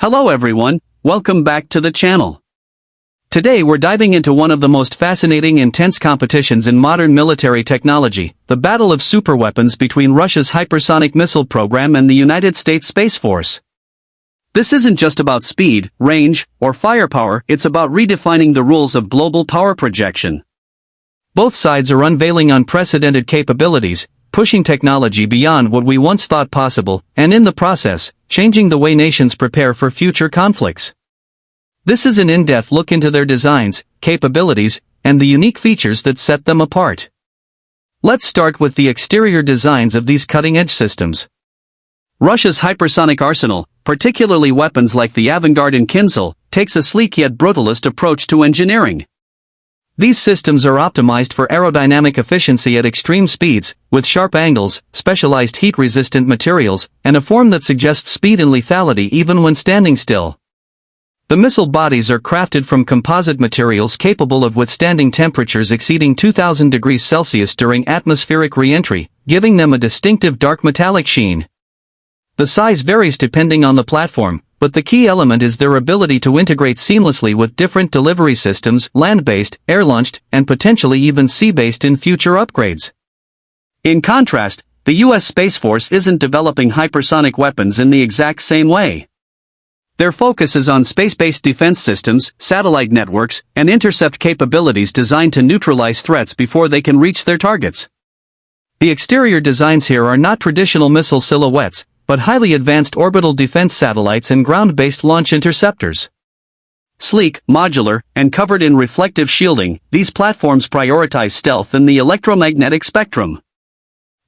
Hello everyone, welcome back to the channel. Today we're diving into one of the most fascinating intense competitions in modern military technology, the battle of superweapons between Russia's hypersonic missile program and the United States Space Force. This isn't just about speed, range, or firepower, it's about redefining the rules of global power projection. Both sides are unveiling unprecedented capabilities, pushing technology beyond what we once thought possible, and in the process, changing the way nations prepare for future conflicts. This is an in-depth look into their designs, capabilities, and the unique features that set them apart. Let's start with the exterior designs of these cutting-edge systems. Russia's hypersonic arsenal, particularly weapons like the Avangard and Kinzhal, takes a sleek yet brutalist approach to engineering. These systems are optimized for aerodynamic efficiency at extreme speeds, with sharp angles, specialized heat-resistant materials, and a form that suggests speed and lethality even when standing still. The missile bodies are crafted from composite materials capable of withstanding temperatures exceeding 2000 degrees Celsius during atmospheric re-entry, giving them a distinctive dark metallic sheen. The size varies depending on the platform, but the key element is their ability to integrate seamlessly with different delivery systems, land-based, air-launched, and potentially even sea-based in future upgrades. In contrast, the US Space Force isn't developing hypersonic weapons in the exact same way. Their focus is on space-based defense systems, satellite networks, and intercept capabilities designed to neutralize threats before they can reach their targets. The exterior designs here are not traditional missile silhouettes, but highly advanced orbital defense satellites and ground-based launch interceptors. Sleek, modular, and covered in reflective shielding, these platforms prioritize stealth and the electromagnetic spectrum.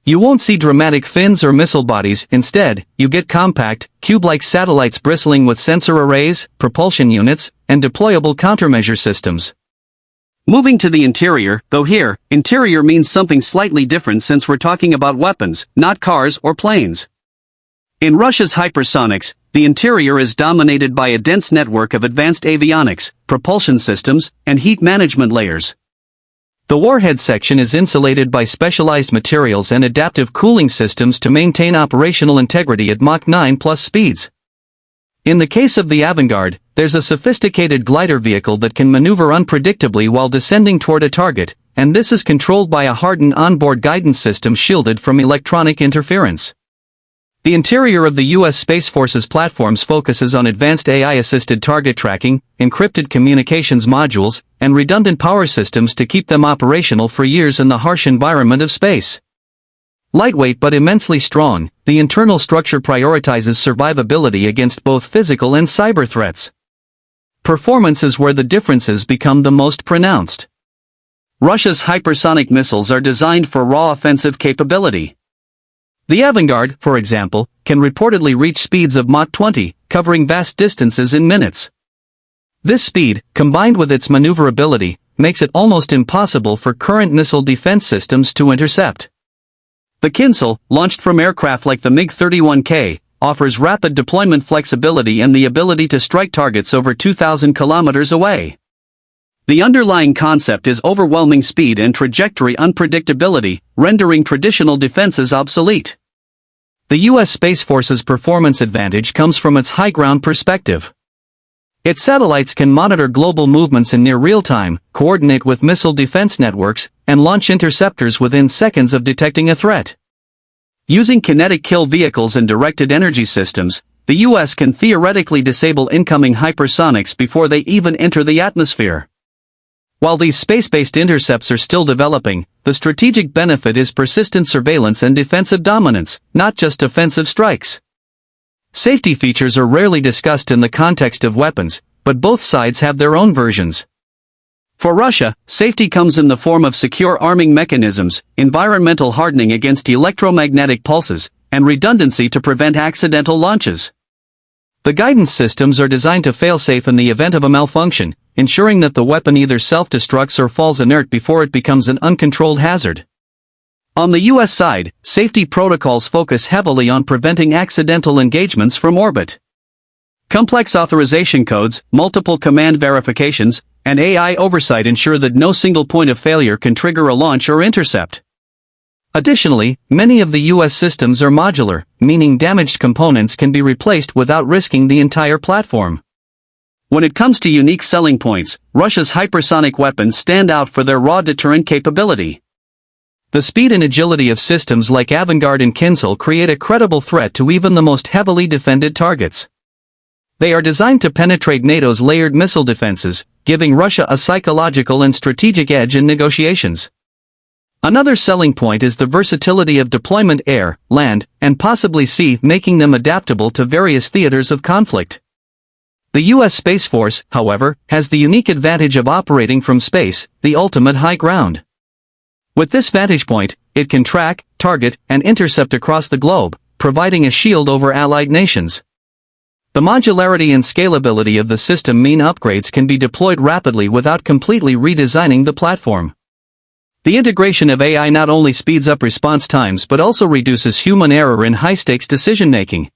You won't see dramatic fins or missile bodies, instead, you get compact, cube-like satellites bristling with sensor arrays, propulsion units, and deployable countermeasure systems. Moving to the interior, though here, interior means something slightly different since we're talking about weapons, not cars or planes. In Russia's hypersonics, the interior is dominated by a dense network of advanced avionics, propulsion systems, and heat management layers. The warhead section is insulated by specialized materials and adaptive cooling systems to maintain operational integrity at Mach 9+ speeds. In the case of the Avangard, there's a sophisticated glider vehicle that can maneuver unpredictably while descending toward a target, and this is controlled by a hardened onboard guidance system shielded from electronic interference. The interior of the US Space Force's platforms focuses on advanced AI-assisted target tracking, encrypted communications modules, and redundant power systems to keep them operational for years in the harsh environment of space. Lightweight but immensely strong, the internal structure prioritizes survivability against both physical and cyber threats. Performance is where the differences become the most pronounced. Russia's hypersonic missiles are designed for raw offensive capability. The Avangard, for example, can reportedly reach speeds of Mach 20, covering vast distances in minutes. This speed, combined with its maneuverability, makes it almost impossible for current missile defense systems to intercept. The Kinzhal, launched from aircraft like the MiG-31K, offers rapid deployment flexibility and the ability to strike targets over 2,000 kilometers away. The underlying concept is overwhelming speed and trajectory unpredictability, rendering traditional defenses obsolete. The US Space Force's performance advantage comes from its high-ground perspective. Its satellites can monitor global movements in near real-time, coordinate with missile defense networks, and launch interceptors within seconds of detecting a threat. Using kinetic kill vehicles and directed energy systems, the US can theoretically disable incoming hypersonics before they even enter the atmosphere. While these space-based intercepts are still developing, the strategic benefit is persistent surveillance and defensive dominance, not just offensive strikes. Safety features are rarely discussed in the context of weapons, but both sides have their own versions. For Russia, safety comes in the form of secure arming mechanisms, environmental hardening against electromagnetic pulses, and redundancy to prevent accidental launches. The guidance systems are designed to fail-safe in the event of a malfunction, ensuring that the weapon either self-destructs or falls inert before it becomes an uncontrolled hazard. On the US side, safety protocols focus heavily on preventing accidental engagements from orbit. Complex authorization codes, multiple command verifications, and AI oversight ensure that no single point of failure can trigger a launch or intercept. Additionally, many of the US systems are modular, meaning damaged components can be replaced without risking the entire platform. When it comes to unique selling points, Russia's hypersonic weapons stand out for their raw deterrent capability. The speed and agility of systems like Avangard and Kinzhal create a credible threat to even the most heavily defended targets. They are designed to penetrate NATO's layered missile defenses, giving Russia a psychological and strategic edge in negotiations. Another selling point is the versatility of deployment air, land, and possibly sea, making them adaptable to various theaters of conflict. The US Space Force, however, has the unique advantage of operating from space, the ultimate high ground. With this vantage point, it can track, target, and intercept across the globe, providing a shield over allied nations. The modularity and scalability of the system mean upgrades can be deployed rapidly without completely redesigning the platform. The integration of AI not only speeds up response times but also reduces human error in high-stakes decision-making.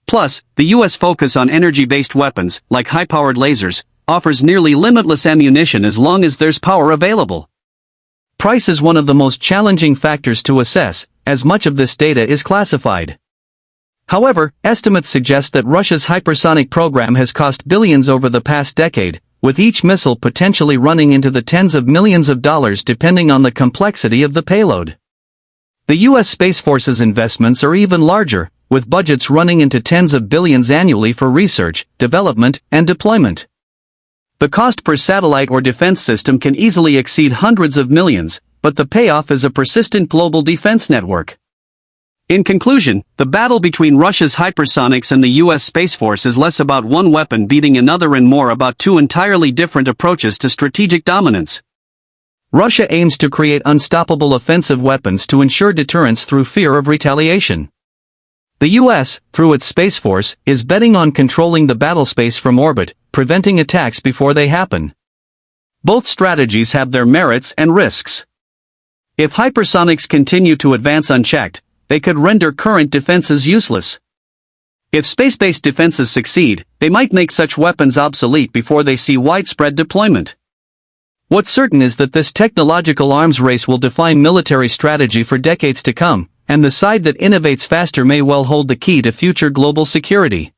Plus, the US focus on energy-based weapons, like high-powered lasers, offers nearly limitless ammunition as long as there's power available. Price is one of the most challenging factors to assess, as much of this data is classified. However, estimates suggest that Russia's hypersonic program has cost billions over the past decade, with each missile potentially running into the tens of millions of dollars depending on the complexity of the payload. The US Space Force's investments are even larger, with budgets running into tens of billions annually for research, development, and deployment. The cost per satellite or defense system can easily exceed hundreds of millions, but the payoff is a persistent global defense network. In conclusion, the battle between Russia's hypersonics and the US Space Force is less about one weapon beating another and more about two entirely different approaches to strategic dominance. Russia aims to create unstoppable offensive weapons to ensure deterrence through fear of retaliation. The US, through its Space Force, is betting on controlling the battlespace from orbit, preventing attacks before they happen. Both strategies have their merits and risks. If hypersonics continue to advance unchecked, they could render current defenses useless. If space-based defenses succeed, they might make such weapons obsolete before they see widespread deployment. What's certain is that this technological arms race will define military strategy for decades to come, and the side that innovates faster may well hold the key to future global security.